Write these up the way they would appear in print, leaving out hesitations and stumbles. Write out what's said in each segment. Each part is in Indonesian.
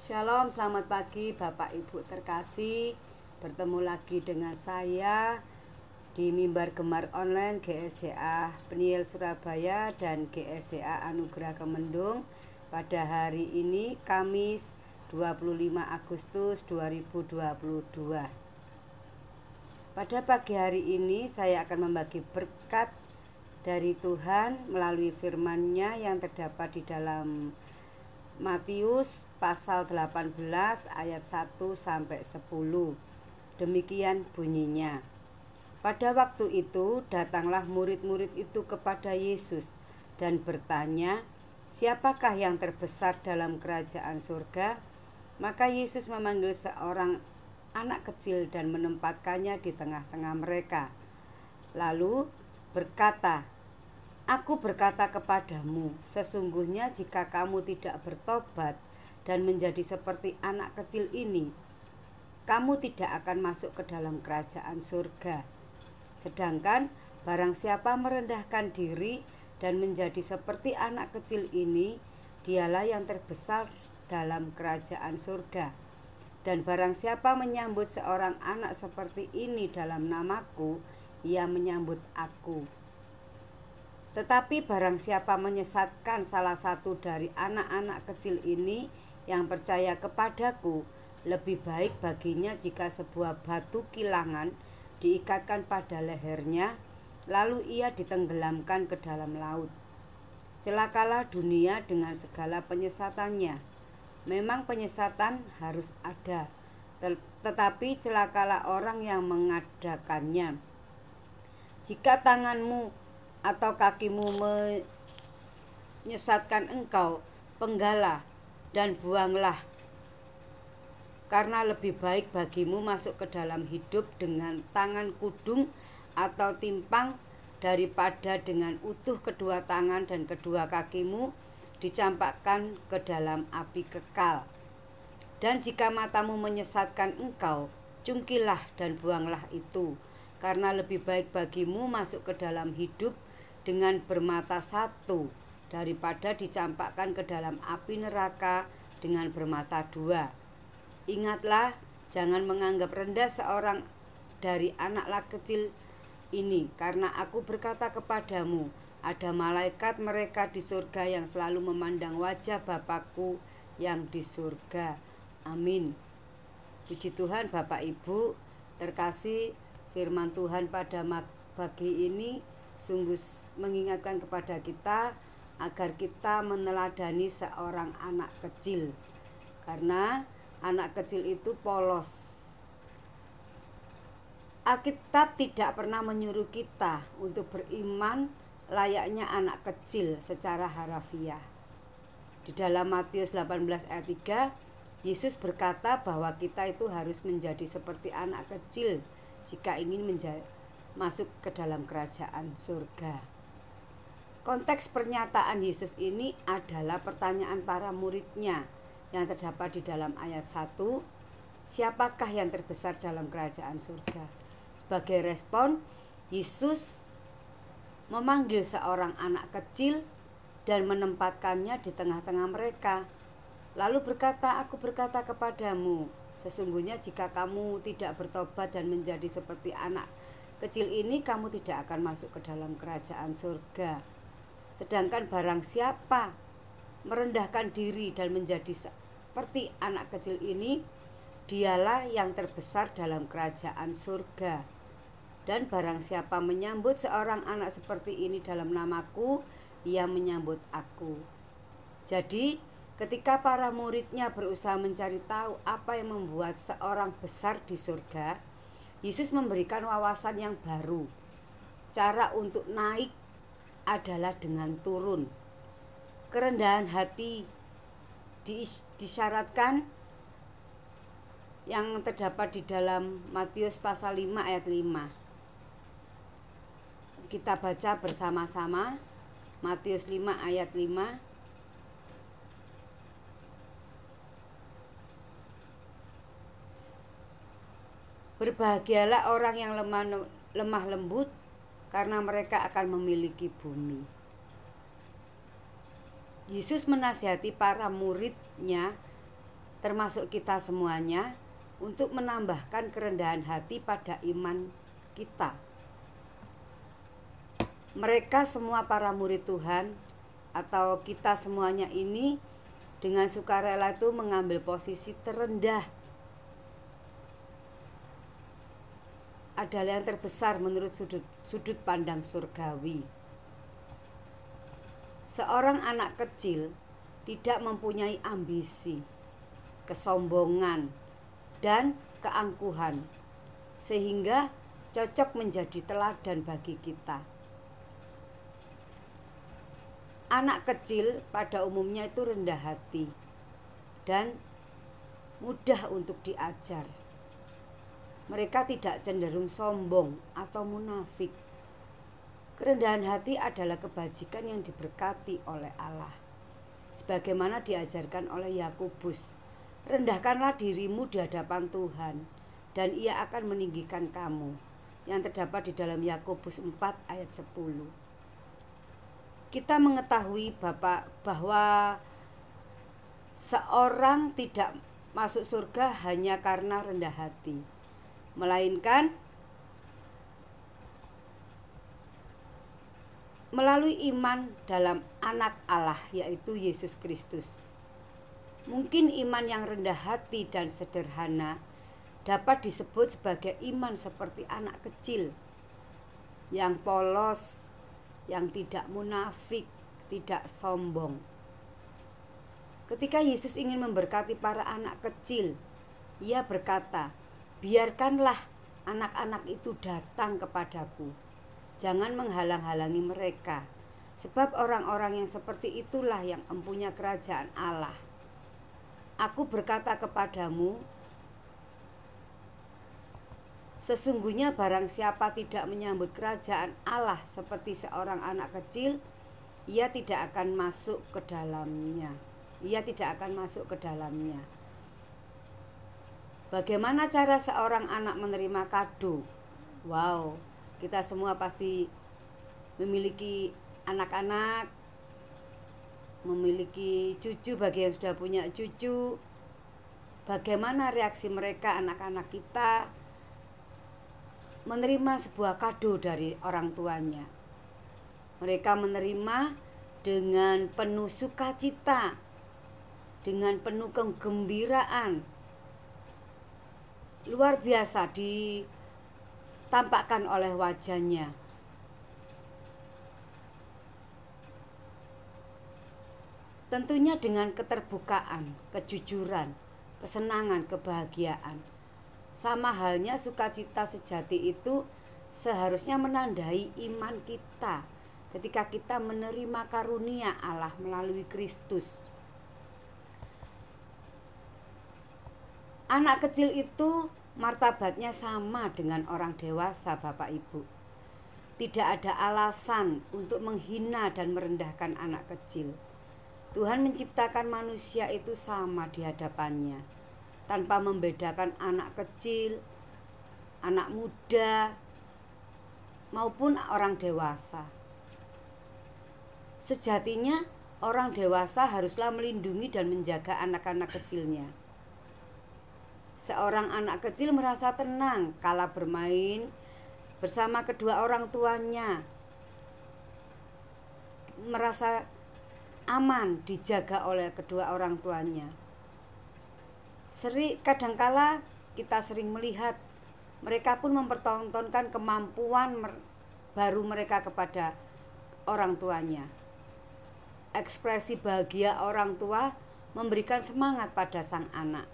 Shalom, selamat pagi Bapak Ibu terkasih. Bertemu lagi dengan saya di Mimbar Gemar Online GSCA Peniel Surabaya dan GSCA Anugerah Kemendung pada hari ini Kamis 25 Agustus 2022. Pada pagi hari ini saya akan membagi berkat dari Tuhan melalui firman-Nya yang terdapat di dalam Matius pasal 18 ayat 1 sampai 10. Demikian bunyinya. Pada waktu itu datanglah murid-murid itu kepada Yesus dan bertanya, "Siapakah yang terbesar dalam kerajaan surga?" Maka Yesus memanggil seorang anak kecil dan menempatkannya di tengah-tengah mereka. Lalu berkata, "Aku berkata kepadamu, sesungguhnya jika kamu tidak bertobat dan menjadi seperti anak kecil ini, kamu tidak akan masuk ke dalam kerajaan surga. Sedangkan barang siapa merendahkan diri dan menjadi seperti anak kecil ini, dialah yang terbesar dalam kerajaan surga. Dan barang siapa menyambut seorang anak seperti ini dalam namaku, ia menyambut aku. Tetapi barang siapa menyesatkan salah satu dari anak-anak kecil ini yang percaya kepadaku, lebih baik baginya jika sebuah batu kilangan diikatkan pada lehernya, lalu ia ditenggelamkan ke dalam laut. Celakalah dunia dengan segala penyesatannya. Memang penyesatan harus ada, tetapi celakalah orang yang mengadakannya. Jika tanganmu atau kakimu menyesatkan engkau, penggalah dan buanglah, karena lebih baik bagimu masuk ke dalam hidup dengan tangan kudung atau timpang daripada dengan utuh kedua tangan dan kedua kakimu dicampakkan ke dalam api kekal. Dan jika matamu menyesatkan engkau, cungkilah dan buanglah itu, karena lebih baik bagimu masuk ke dalam hidup dengan bermata satu daripada dicampakkan ke dalam api neraka dengan bermata dua. Ingatlah, jangan menganggap rendah seorang dari anak kecil ini, karena aku berkata kepadamu, ada malaikat mereka di surga yang selalu memandang wajah Bapakku yang di surga. Amin. Puji Tuhan. Bapak Ibu terkasih, firman Tuhan pada pagi ini sungguh mengingatkan kepada kita agar kita meneladani seorang anak kecil, karena anak kecil itu polos. Alkitab tidak pernah menyuruh kita untuk beriman layaknya anak kecil secara harafiah. Di dalam Matius 18 ayat 3, Yesus berkata bahwa kita itu harus menjadi seperti anak kecil jika ingin masuk ke dalam kerajaan surga. Konteks pernyataan Yesus ini adalah pertanyaan para muridnya yang terdapat di dalam ayat 1, siapakah yang terbesar dalam kerajaan surga? Sebagai respon, Yesus memanggil seorang anak kecil dan menempatkannya di tengah-tengah mereka. Lalu berkata, "Aku berkata kepadamu, sesungguhnya jika kamu tidak bertobat dan menjadi seperti anak kecil ini, kamu tidak akan masuk ke dalam kerajaan surga. Sedangkan barang siapa merendahkan diri dan menjadi seperti anak kecil ini, dialah yang terbesar dalam kerajaan surga. Dan barang siapa menyambut seorang anak seperti ini dalam namaku, ia menyambut aku." Jadi ketika para muridnya berusaha mencari tahu apa yang membuat seorang besar di surga, Yesus memberikan wawasan yang baru. Cara untuk naik adalah dengan turun. Kerendahan hati disyaratkan yang terdapat di dalam Matius pasal 5 ayat 5. Kita baca bersama-sama Matius 5 ayat 5. Berbahagialah orang yang lemah lembut, karena mereka akan memiliki bumi. Yesus menasihati para muridnya termasuk kita semuanya, untuk menambahkan kerendahan hati pada iman kita. Mereka semua para murid Tuhan atau kita semuanya ini dengan sukarela itu mengambil posisi terendah adalah yang terbesar menurut sudut pandang surgawi. Seorang anak kecil tidak mempunyai ambisi, kesombongan, dan keangkuhan, sehingga cocok menjadi teladan bagi kita. Anak kecil pada umumnya itu rendah hati dan mudah untuk diajar. Mereka tidak cenderung sombong atau munafik. Kerendahan hati adalah kebajikan yang diberkati oleh Allah. Sebagaimana diajarkan oleh Yakobus, rendahkanlah dirimu di hadapan Tuhan, dan Ia akan meninggikan kamu. Yang terdapat di dalam Yakobus 4 ayat 10. Kita mengetahui bahwa seorang tidak masuk surga hanya karena rendah hati, melainkan melalui iman dalam anak Allah, yaitu Yesus Kristus. Mungkin iman yang rendah hati dan sederhana dapat disebut sebagai iman seperti anak kecil yang polos, yang tidak munafik, tidak sombong. Ketika Yesus ingin memberkati para anak kecil, Ia berkata, "Biarkanlah anak-anak itu datang kepadaku. Jangan menghalang-halangi mereka, sebab orang-orang yang seperti itulah yang empunya kerajaan Allah. Aku berkata kepadamu, sesungguhnya barang siapa tidak menyambut kerajaan Allah seperti seorang anak kecil, ia tidak akan masuk ke dalamnya." Bagaimana cara seorang anak menerima kado? Wow, kita semua pasti memiliki anak-anak, memiliki cucu. Bagi yang sudah punya cucu, bagaimana reaksi mereka, anak-anak kita, menerima sebuah kado dari orang tuanya? Mereka menerima dengan penuh sukacita, dengan penuh kegembiraan. Luar biasa ditampakkan oleh wajahnya. Tentunya dengan keterbukaan, kejujuran, kesenangan, kebahagiaan. Sama halnya sukacita sejati itu seharusnya menandai iman kita ketika kita menerima karunia Allah melalui Kristus. Anak kecil itu martabatnya sama dengan orang dewasa, Bapak Ibu. Tidak ada alasan untuk menghina dan merendahkan anak kecil. Tuhan menciptakan manusia itu sama di hadapannya, tanpa membedakan anak kecil, anak muda, maupun orang dewasa. Sejatinya, orang dewasa haruslah melindungi dan menjaga anak-anak kecilnya. Seorang anak kecil merasa tenang kala bermain bersama kedua orang tuanya, merasa aman dijaga oleh kedua orang tuanya. Kadangkala kita sering melihat mereka pun mempertontonkan kemampuan baru mereka kepada orang tuanya. Ekspresi bahagia orang tua memberikan semangat pada sang anak.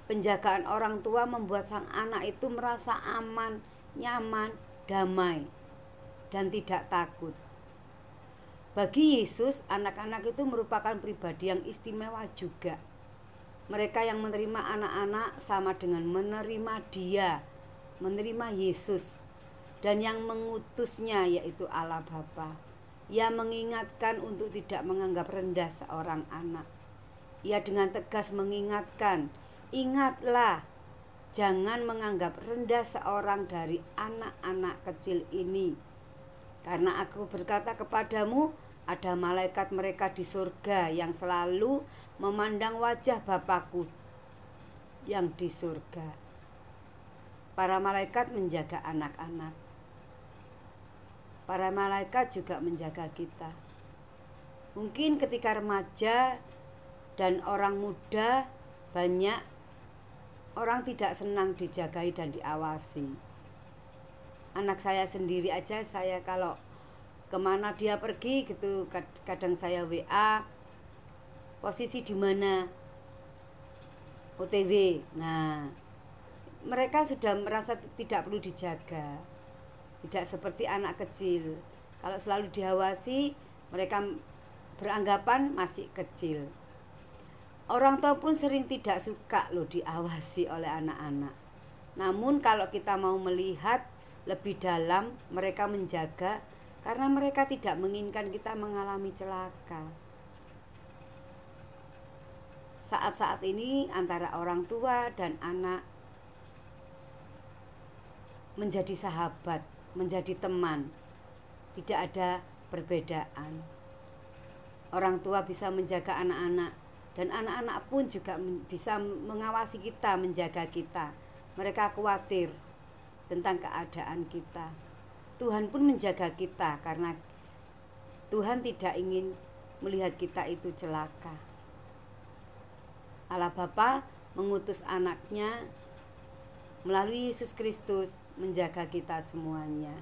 Penjagaan orang tua membuat sang anak itu merasa aman, nyaman, damai, dan tidak takut. Bagi Yesus, anak-anak itu merupakan pribadi yang istimewa juga. Mereka yang menerima anak-anak sama dengan menerima Dia, menerima Yesus, dan yang mengutusnya yaitu Allah Bapa. Ia mengingatkan untuk tidak menganggap rendah seorang anak. Ia dengan tegas mengingatkan, "Ingatlah, jangan menganggap rendah seorang dari anak-anak kecil ini. Karena aku berkata kepadamu, ada malaikat mereka di surga yang selalu memandang wajah Bapakku yang di surga. Para malaikat menjaga anak-anak. Para malaikat juga menjaga kita. Mungkin ketika remaja dan orang muda, banyak orang tidak senang dijagai dan diawasi. Anak saya sendiri aja, saya kalau kemana dia pergi gitu, kadang saya WA, posisi di mana, OTW. Nah, mereka sudah merasa tidak perlu dijaga. Tidak seperti anak kecil. Kalau selalu diawasi, mereka beranggapan masih kecil. Orang tua pun sering tidak suka loh diawasi oleh anak-anak. Namun kalau kita mau melihat lebih dalam, mereka menjaga karena mereka tidak menginginkan kita mengalami celaka. Saat-saat ini antara orang tua dan anak menjadi sahabat, menjadi teman. Tidak ada perbedaan. Orang tua bisa menjaga anak-anak, dan anak-anak pun juga bisa mengawasi kita, menjaga kita. Mereka khawatir tentang keadaan kita. Tuhan pun menjaga kita karena Tuhan tidak ingin melihat kita itu celaka. Allah Bapa mengutus anaknya melalui Yesus Kristus menjaga kita semuanya.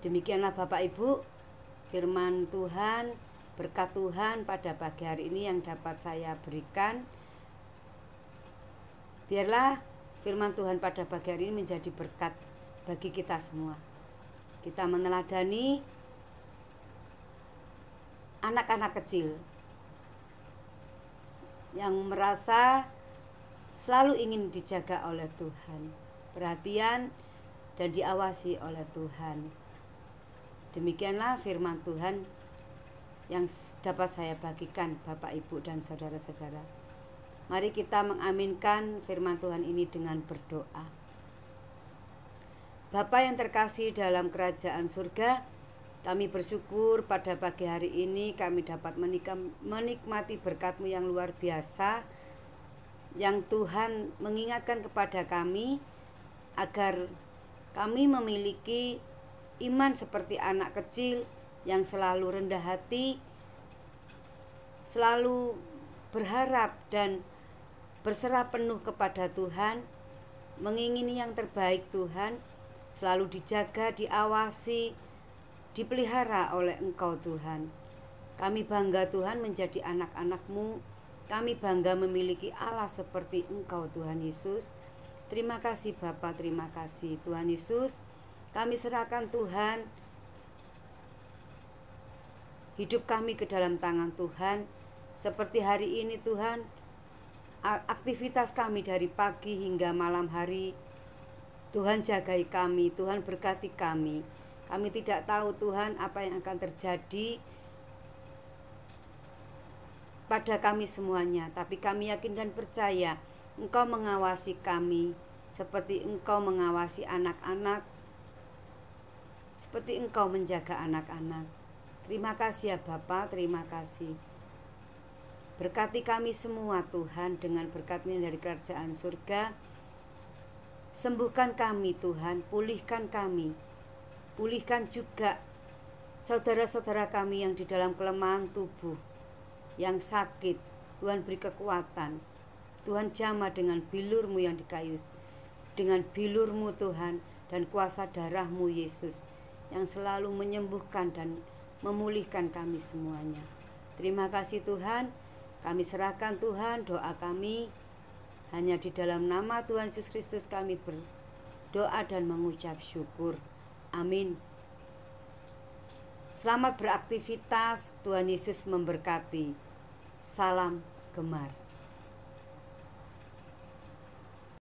Demikianlah Bapak Ibu, firman Tuhan, berkat Tuhan pada pagi hari ini yang dapat saya berikan. Biarlah firman Tuhan pada pagi hari ini menjadi berkat bagi kita semua. Kita meneladani anak-anak kecil yang merasa selalu ingin dijaga oleh Tuhan, perhatian dan diawasi oleh Tuhan. Demikianlah firman Tuhan yang dapat saya bagikan Bapak, Ibu, dan saudara-saudara. Mari kita mengaminkan firman Tuhan ini dengan berdoa. Bapa yang terkasih dalam kerajaan surga, kami bersyukur pada pagi hari ini kami dapat menikmati berkat-Mu yang luar biasa, yang Tuhan mengingatkan kepada kami agar kami memiliki iman seperti anak kecil yang selalu rendah hati, selalu berharap dan berserah penuh kepada Tuhan, mengingini yang terbaik Tuhan, selalu dijaga, diawasi, dipelihara oleh Engkau Tuhan. Kami bangga Tuhan menjadi anak-anak-Mu, kami bangga memiliki Allah seperti Engkau Tuhan Yesus. Terima kasih Bapa, terima kasih Tuhan Yesus. Kami serahkan Tuhan hidup kami ke dalam tangan Tuhan. Seperti hari ini Tuhan, aktivitas kami dari pagi hingga malam hari, Tuhan jagai kami, Tuhan berkati kami. Kami tidak tahu Tuhan apa yang akan terjadi pada kami semuanya, tapi kami yakin dan percaya Engkau mengawasi kami seperti Engkau mengawasi anak-anak, seperti Engkau menjaga anak-anak. Terima kasih ya Bapa, terima kasih. Berkati kami semua Tuhan dengan berkat-Mu dari kerajaan surga. Sembuhkan kami Tuhan, pulihkan kami. Pulihkan juga saudara-saudara kami yang di dalam kelemahan tubuh, yang sakit. Tuhan beri kekuatan. Tuhan jamah dengan bilur-Mu yang dikayus, dengan bilur-Mu Tuhan dan kuasa darah-Mu Yesus yang selalu menyembuhkan dan memulihkan kami semuanya. Terima kasih Tuhan. Kami serahkan Tuhan doa kami hanya di dalam nama Tuhan Yesus Kristus kami berdoa dan mengucap syukur. Amin. Selamat beraktivitas. Tuhan Yesus memberkati. Salam Gemar.